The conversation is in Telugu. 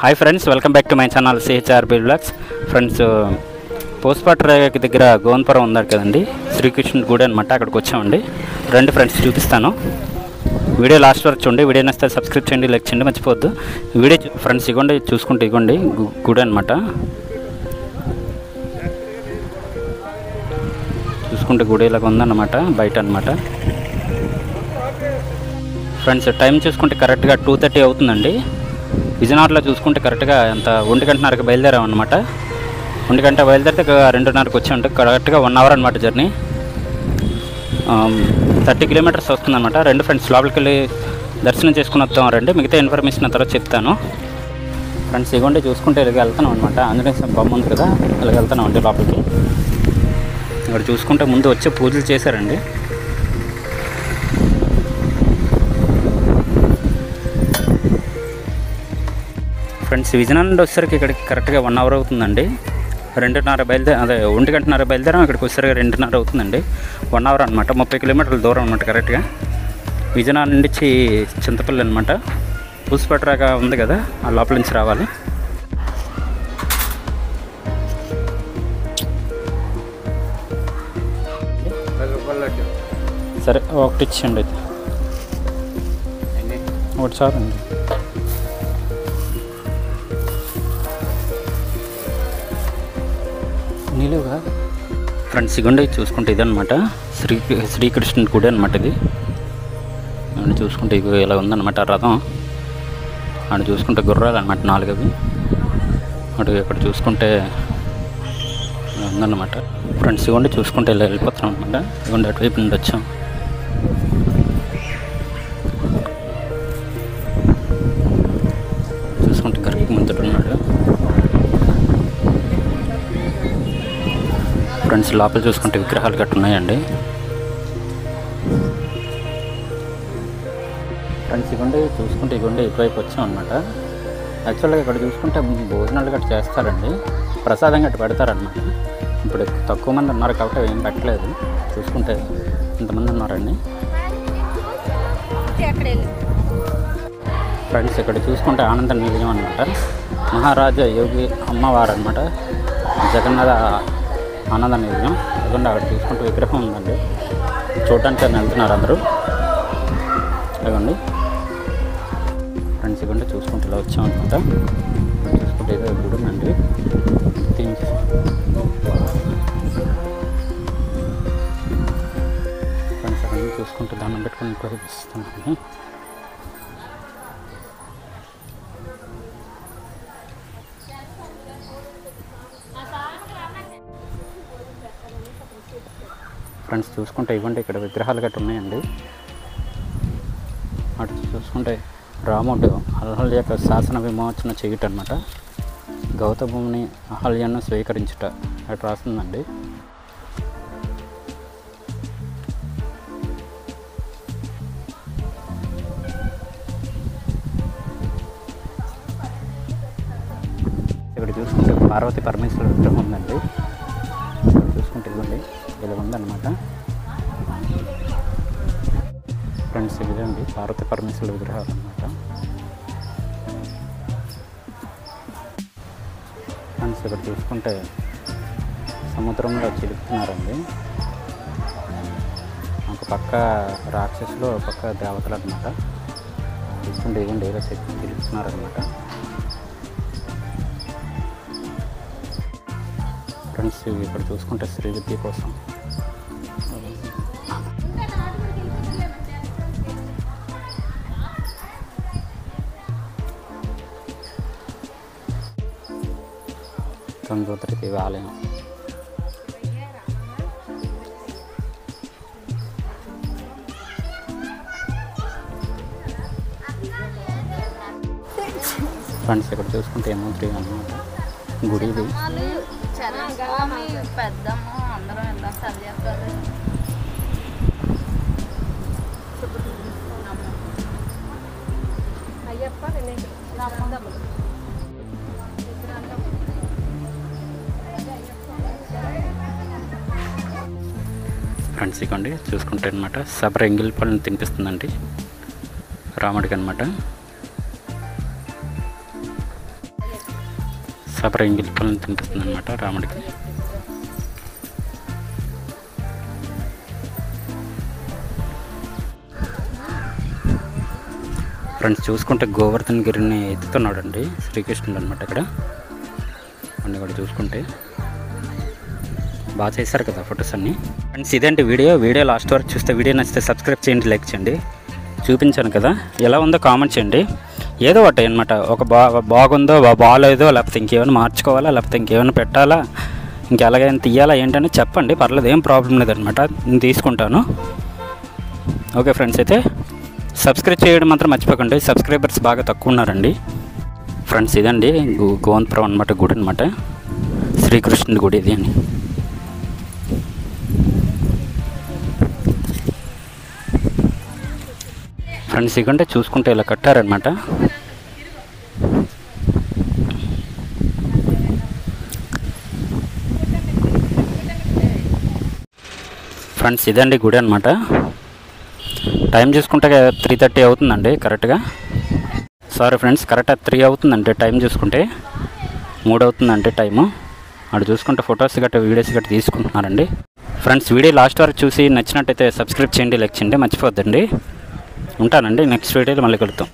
Hi friends, welcome back to my channel CHRB vlogs. Friends, పోస్పాట్రేక్ దగ్గర గోన్పురం ఉన్నారు కదండి, శ్రీకృష్ణుడి గుడి అనమాట. అక్కడికి వచ్చామండి. రండి ఫ్రెండ్స్, చూపిస్తాను. వీడియో లాస్ట్ వరకు చూడండి. వీడియో నచ్చితే సబ్స్క్రైబ్ చేయండి, లైక్ చేయండి, మర్చిపోవద్దు. వీడియో ఫ్రెండ్స్ ఇగోండి, చూసుకుంటే ఇగోండి గుడి అనమాట. చూసుకుంటే గుడి ఇలాగ ఉందన్నమాట, బయట అనమాట. ఫ్రెండ్స్, టైం చూసుకుంటే కరెక్ట్గా 2:30 అవుతుందండి. విజయనగరంలో చూసుకుంటే కరెక్ట్గా ఎంత 1:30కి బయలుదేరామన్నమాట. 1:00 బయలుదేరితే 2:30కి వచ్చామంటే కరెక్ట్గా 1 అవర్ అనమాట జర్నీ. 30 కిలోమీటర్స్ వస్తుందన్నమాట. రెండు ఫ్రెండ్స్ లోపలికి వెళ్ళి దర్శనం చేసుకుని వస్తాం. రండి, మిగతా ఇన్ఫర్మేషన్ తర్వాత చెప్తాను. ఫ్రెండ్స్ ఇగోండి, చూసుకుంటే ఇలాగ వెళ్తున్నాం అనమాట. ఆంజనేయ స్వామి బొమ్మ ఉంది కదా, ఇలాగ వెళ్తున్నాం అండి లోపలికి. ఇక్కడ చూసుకుంటే ముందు వచ్చి పూజలు చేశారండి. ఫ్రెండ్స్, విజయనగరం నుండి వచ్చేసరికి ఇక్కడికి కరెక్ట్గా 1 అవర్ అవుతుందండి. 2:30 బయలుదేరాం. ఇక్కడికి వచ్చేసరికి 2:30 అవుతుందండి. 1 అవర్ అనమాట. 30 కిలోమీటర్ల దూరం అనమాట కరెక్ట్గా. విజయనగరం నుంచి చింతపల్లి అనమాట. పూసపట్రాక ఉంది కదా, ఆ లోపల నుంచి రావాలి. సరే, ఒకటి ఇచ్చేయండి అయితే. ఒకటి చాలండి. నిలువుగా ఫ్రెండ్స్ ఇగోండి, చూసుకుంటే ఇదనమాట శ్రీకృష్ణుడి గుడి అనమాట. ఇది చూసుకుంటే ఇగో ఇలా ఉందన్నమాట రథం. అక్కడ చూసుకుంటే గుర్రాలు అనమాట 4 అవి. అటు ఇక్కడ చూసుకుంటే ఉందన్నమాట. ఫ్రెండ్స్ ఇగోండి, చూసుకుంటే ఇలా వెళ్ళిపోతున్నాం అనమాట. ఇగోండి అటువైపు నుండి వచ్చాం. చూసుకుంటే కరెక్ట్ ముందుడు ఉన్నాడు. ఫ్రెండ్స్, లోపల చూసుకుంటే విగ్రహాలు గట్టు ఉన్నాయండి. ఫ్రెండ్స్ ఇవ్వండి, చూసుకుంటే ఇవ్వండి ఇటువైపు వచ్చాం అనమాట. యాక్చువల్గా ఇక్కడ చూసుకుంటే భోజనాలు గట్టు చేస్తారండి, ప్రసాదం గట్టు పెడతారనమాట. ఇప్పుడు తక్కువ మంది ఉన్నారు కాబట్టి ఏం పెట్టలేదు. చూసుకుంటే ఇంతమంది ఉన్నారండి. ఫ్రెండ్స్, ఇక్కడ చూసుకుంటే ఆనంద నిలయం అనమాట. మహారాజా యోగి అమ్మవారు అనమాట, జగన్నాథ ఆనంద నిలయం. ఎందుకంటే అక్కడ చూసుకుంటే విగ్రహం ఉందండి. చూడటానికి వెళ్తున్నారు అందరూ. ఇవ్వండి ఫ్రెండ్స్, ఇవ్వండి చూసుకుంటే ఇలా వచ్చామన్నమాట. చూసుకుంటే ఏదో గుడి ఉందండి. ఫ్రెండ్స్, అక్కడ చూసుకుంటే దండం పెట్టుకుని చూపిస్తున్నాను. ఫ్రెండ్స్, చూసుకుంటే ఇవ్వండి ఇక్కడ విగ్రహాలు గట్టు ఉన్నాయండి. అటు చూసుకుంటే రాముడు అహల్యకు శాసన విమోచన చేయుట అనమాట. గౌతముని అహల్యను స్వీకరించుట అటు రాస్తుందండి. ఇక్కడ చూసుకుంటే పార్వతీ పరమేశ్వర విగ్రహం ఉందండి. చూసుకుంటే ఇవ్వండి ఇలా ఉందన్నమాట. ఫ్రెండ్స్, ఇదండి పార్వతీ పరమేశ్వరుల విగ్రహాలు అన్నమాట. ఫ్రెండ్స్, ఇక్కడ చూసుకుంటే సముద్రంలో చిలుపుతున్నారండి. ఒక పక్క రాక్షసులు, ఒక పక్క దేవతలు అనమాట. చూసుకుంటే ఇవ్వండి ఏదో చిలుపుతున్నారనమాట. ఫ్రెండ్స్, ఇక్కడ చూసుకుంటే శ్రీ విద్య కోసం గంగోత్రి దేవాలయం. ఫ్రెండ్స్, ఇక్కడ చూసుకుంటే ఏమవుతుంది అన్నమాట గుడి. ఇది ఫ్రెండ్స్ ఇవ్వండి చూసుకుంటే అనమాట సబర ఎంగిల్ పళ్ళని తినిపిస్తుందండి రాముడికి అనమాట. సపర ఎంగిలిపల్ని తినిపిస్తుంది అనమాట రాముడికి. ఫ్రెండ్స్ చూసుకుంటే గోవర్ధన్ గిరిని ఎత్తుతున్నాడు అండి శ్రీకృష్ణుడు అనమాట. ఇక్కడ అన్నీ కూడా చూసుకుంటే బాగా చేశారు కదా ఫొటోస్ అన్నీ. ఫ్రెండ్స్ ఇదేంటి వీడియో లాస్ట్ వరకు చూస్తే వీడియో నచ్చితే సబ్స్క్రైబ్ చేయండి, లైక్ చేయండి. చూపించాను కదా ఎలా ఉందో కామెంట్ చేయండి. ఏదో ఒకటి అనమాట, ఒక బాగుందో బాగాలేదో, లేకపోతే ఇంకేమైనా మార్చుకోవాలా, లేకపోతే ఇంకేమైనా పెట్టాలా, ఇంకెలాగైనా తీయాలా ఏంటని చెప్పండి, పర్లేదు, ఏం ప్రాబ్లం లేదనమాట, నేను తీసుకుంటాను. ఓకే ఫ్రెండ్స్, అయితే సబ్స్క్రైబ్ చేయడం మాత్రం మర్చిపోకండి, సబ్స్క్రైబర్స్ బాగా తక్కువ ఉన్నారండి. ఫ్రెండ్స్ ఇదండి గోవిందపురం అనమాట, గుడి అనమాట, శ్రీకృష్ణుడి గుడి ఇది అని. ఫ్రెండ్స్ ఇకంటే చూసుకుంటే ఇలా కట్టారనమాట. ఫ్రెండ్స్ ఇదండి గుడి అనమాట. టైం చూసుకుంటే 3:30 అవుతుందండి కరెక్ట్గా. సారీ ఫ్రెండ్స్, కరెక్ట్గా 3 అవుతుందండి టైం చూసుకుంటే, 3 అవుతుందండి టైము. అక్కడ చూసుకుంటే ఫొటోస్ గట్రా వీడియోస్ గట్రా తీసుకుంటున్నారండి. ఫ్రెండ్స్ వీడియో లాస్ట్ వరకు చూసి నచ్చినట్టయితే సబ్స్క్రైబ్ చేయండి, లైక్ చేయండి, మర్చిపోద్దండి. ఉంటానండి, నెక్స్ట్ వీడియోలో మళ్ళీ కలుద్దాం.